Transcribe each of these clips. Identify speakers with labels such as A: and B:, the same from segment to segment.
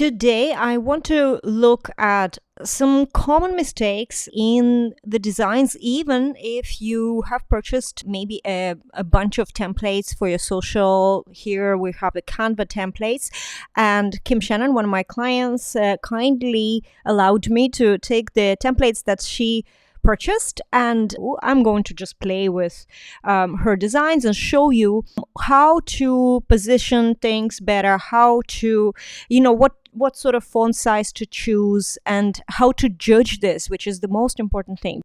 A: Today, I want to look at some common mistakes in the designs, even if you have purchased maybe a bunch of templates for your social. Here we have the Canva templates, and Kim Shannon, one of my clients, kindly allowed me to take the templates that she purchased, and I'm going to just play with her designs and show you how to position things better, how to, what sort of font size to choose, and how to judge this, which is the most important thing.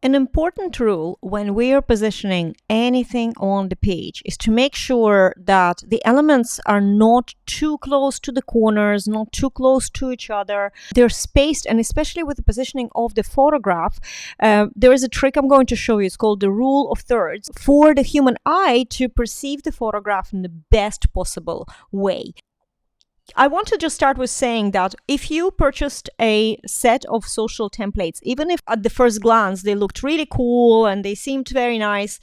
A: An important rule when we are positioning anything on the page is to make sure that the elements are not too close to the corners, not too close to each other. They're spaced, and especially with the positioning of the photograph, there is a trick I'm going to show you. It's called the rule of thirds for the human eye to perceive the photograph in the best possible way. I want to just start with saying that if you purchased a set of social templates, even if at the first glance they looked really cool and they seemed very nice,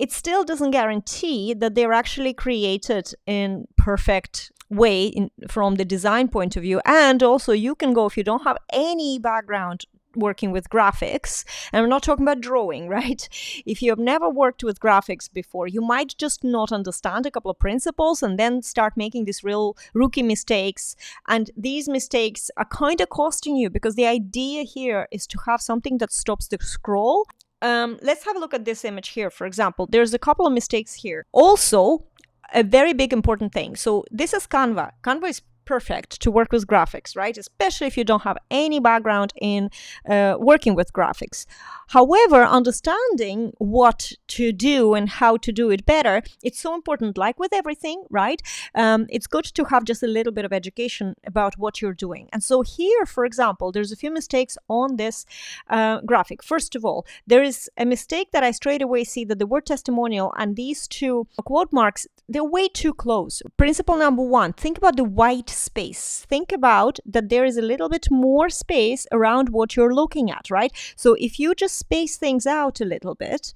A: it still doesn't guarantee that they're actually created in perfect way from the design point of view. And also you can go, if you don't have any background working with graphics, and we're not talking about drawing, right? If you have never worked with graphics before, you might just not understand a couple of principles and then start making these real rookie mistakes. And these mistakes are kind of costing you, because the idea here is to have something that stops the scroll. Let's have a look at this image here. For example, there's a couple of mistakes here. Also, a very big important thing. So this is Canva. Canva is perfect to work with graphics, right? Especially if you don't have any background in working with graphics. However, understanding what to do and how to do it better, it's so important, like with everything, right? It's good to have just a little bit of education about what you're doing. And so here, for example, there's a few mistakes on this graphic. First of all, there is a mistake that I straight away see, that the word testimonial and these two quote marks, they're way too close. Principle number one, think about the white space. Think about that there is a little bit more space around what you're looking at, right? So if you just space things out a little bit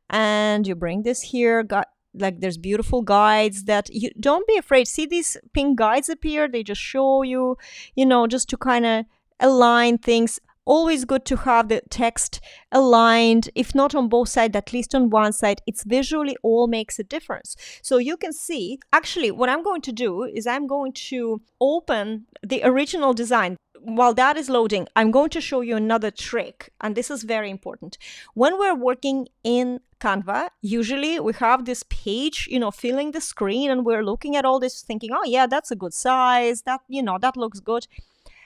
A: and you bring this here, like there's beautiful guides that you don't be afraid. See these pink guides appear? They just show you, just to kind of align things. Always good to have the text aligned, if not on both sides, at least on one side. It's visually all makes a difference. So you can see, actually, what I'm going to do is I'm going to open the original design. While that is loading, I'm going to show you another trick, and this is very important. When we're working in Canva, usually we have this page, filling the screen, and we're looking at all this thinking, oh yeah, that's a good size, that looks good.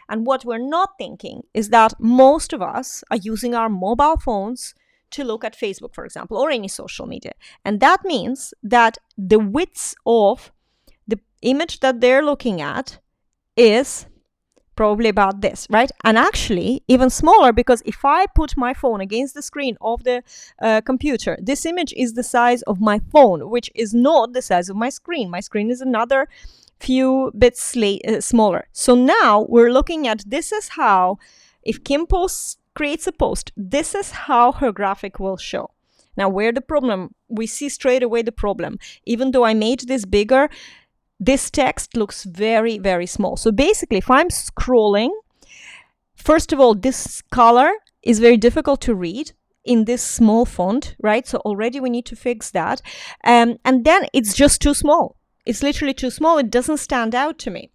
A: And what we're not thinking is that most of us are using our mobile phones to look at Facebook, for example, or any social media. And that means that the width of the image that they're looking at is probably about this, right? And actually even smaller, because if I put my phone against the screen of the computer, this image is the size of my phone, which is not the size of my screen. My screen is another few bits smaller. So now we're looking at, this is how, if Kim creates a post, this is how her graphic will show. Now, where the problem, we see straight away the problem. Even though I made this bigger, this text looks very, very small. So basically, if I'm scrolling, first of all, this color is very difficult to read in this small font, right? So already we need to fix that. And then it's just too small. It's literally too small. It doesn't stand out to me.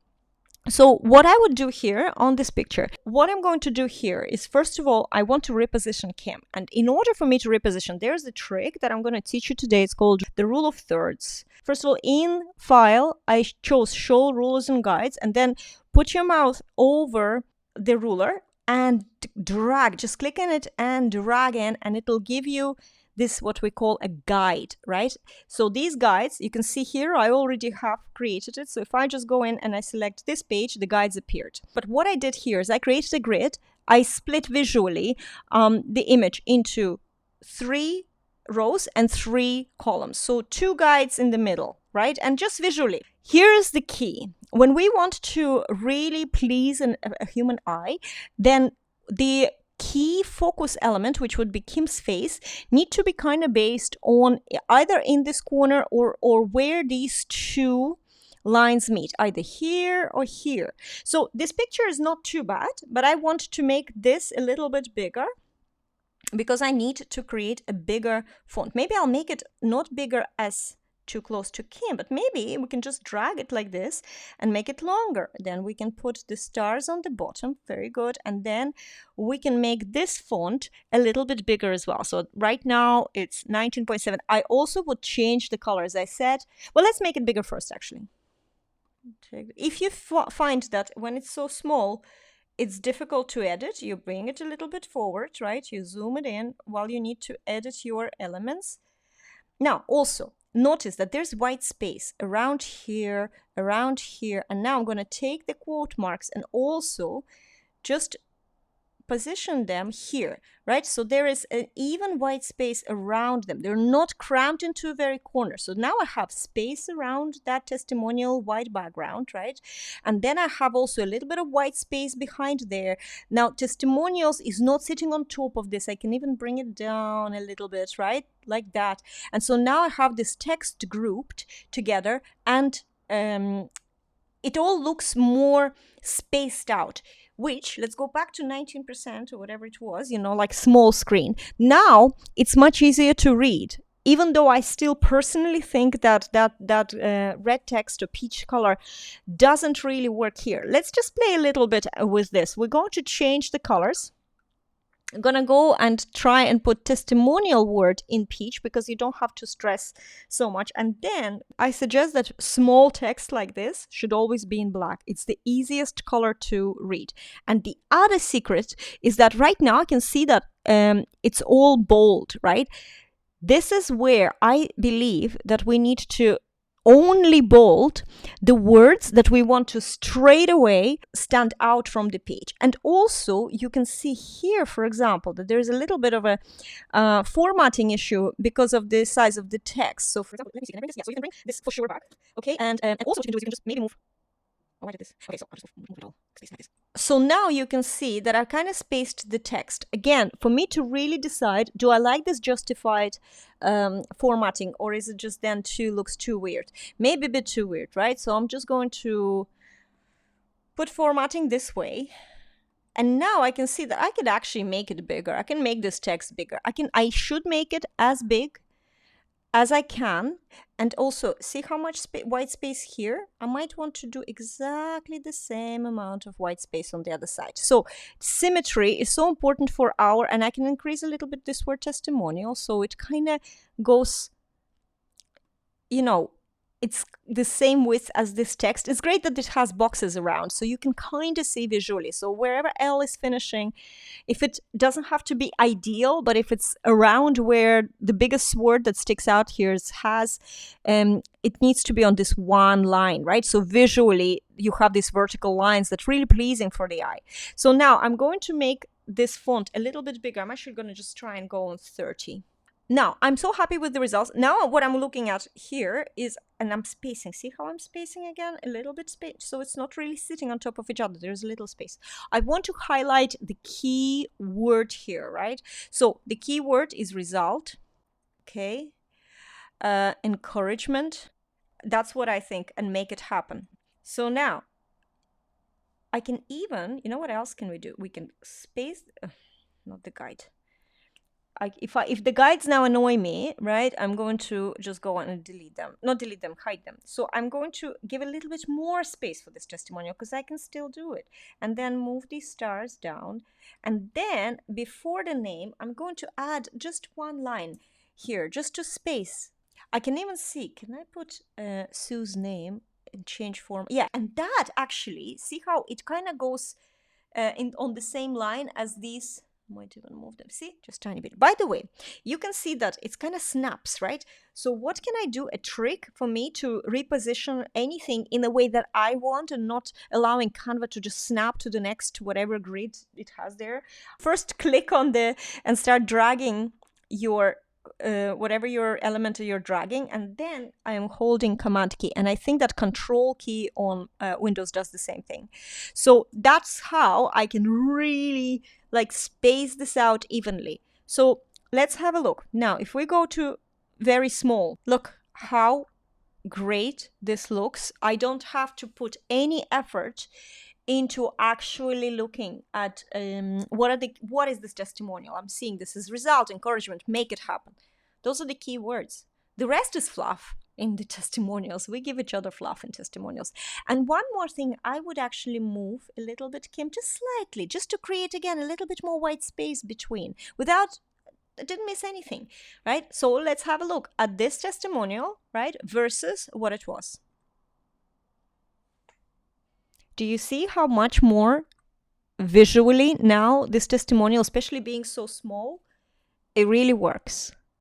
A: So what I would do here on this picture, what I'm going to do here is, first of all, I want to reposition Kim. And in order for me to reposition, there's a trick that I'm going to teach you today. It's called the rule of thirds. First of all, in File, I chose Show Rulers and Guides, and then put your mouse over the ruler and drag. Just click on it and drag in, and it'll give you this, what we call a guide, right? So these guides, you can see here, I already have created it. So if I just go in and I select this page, the guides appeared. But what I did here is I created a grid. I split visually the image into 3 rows and 3 columns. So 2 guides in the middle, right? And just visually. Here's the key. When we want to really please a human eye, then the key focus element, which would be Kim's face, need to be kind of based on either in this corner or where these two lines meet, either here or here. So this picture is not too bad, but I want to make this a little bit bigger because I need to create a bigger font. Maybe I'll make it not bigger as too close to Kim, but maybe we can just drag it like this and make it longer. Then we can put the stars on the bottom. Very good. And then we can make this font a little bit bigger as well. So right now it's 19.7. I also would change the color, as I said. Well, let's make it bigger first, actually. If you find that when it's so small, it's difficult to edit, you bring it a little bit forward, right? You zoom it in while you need to edit your elements. Now, also, notice that there's white space around here, and now I'm going to take the quote marks and also just position them here, right? So there is an even white space around them. They're not crammed into a very corner. So now I have space around that testimonial white background, right? And then I have also a little bit of white space behind there. Now, testimonials is not sitting on top of this. I can even bring it down a little bit, right? Like that. And so now I have this text grouped together, and it all looks more spaced out, which, let's go back to 19% or whatever it was, like small screen. Now it's much easier to read, even though I still personally think that red text or peach color doesn't really work here. Let's just play a little bit with this. We're going to change the colors. I'm gonna go and try and put testimonial word in peach because you don't have to stress so much. And then I suggest that small text like this should always be in black. It's the easiest color to read. And the other secret is that right now I can see that it's all bold, right? This is where I believe that we need to only bold the words that we want to straight away stand out from the page. And also you can see here, for example, that there's a little bit of a formatting issue because of the size of the text. So for example, let me see, can I bring this? Yeah, so you can bring this for sure back. Okay, and also what you can do is you can just maybe move. Oh, I did this. Okay, so I'll just move it all. Like this. So now you can see that I kind of spaced the text. Again, for me to really decide, do I like this justified formatting, or is it just then looks too weird? Maybe a bit too weird, right? So I'm just going to put formatting this way. And now I can see that I could actually make it bigger. I can make this text bigger. I should make it as big as I can. And also, see how much white space here? I might want to do exactly the same amount of white space on the other side. So symmetry is so important for and I can increase a little bit this word testimonial, so it kind of goes, it's the same width as this text. It's great that it has boxes around, so you can kind of see visually. So wherever L is finishing, if it doesn't have to be ideal, but if it's around where the biggest word that sticks out here has, it needs to be on this one line, right? So visually, you have these vertical lines that's really pleasing for the eye. So now I'm going to make this font a little bit bigger. I'm actually going to just try and go on 30. Now, I'm so happy with the results. Now, what I'm looking at here is, and I'm spacing. See how I'm spacing again? A little bit space. So it's not really sitting on top of each other. There's a little space. I want to highlight the key word here, right? So the key word is result. Okay. Encouragement. That's what I think, and make it happen. So now, I can even, what else can we do? We can space, not the guide. If the guides now annoy me, right, I'm going to just go on and delete them. Not delete them, hide them. So I'm going to give a little bit more space for this testimonial because I can still do it. And then move these stars down. And then before the name, I'm going to add just one line here, just to space. I can even see, can I put Sue's name and change form? Yeah, and that actually, see how it kind of goes on the same line as these. Might even move them. See, just tiny bit. By the way, you can see that it's kind of snaps, right? So what can I do? A trick for me to reposition anything in a way that I want and not allowing Canva to just snap to the next whatever grid it has there. First, click on and start dragging your whatever your element you're dragging, and then I am holding Command key, and I think that Control key on Windows does the same thing. So that's how I can really space this out evenly. So let's have a look. Now, if we go to very small, look how great this looks. I don't have to put any effort into actually looking at what is this testimonial. I'm seeing this as result, encouragement, make it happen. Those are the key words. The rest is fluff in the testimonials. We give each other fluff in testimonials. And one more thing, I would actually move a little bit, Kim, just slightly, just to create again a little bit more white space between, without, I didn't miss anything, right? So let's have a look at this testimonial, right, versus what it was. Do you see how much more visually now this testimonial, especially being so small, it really works?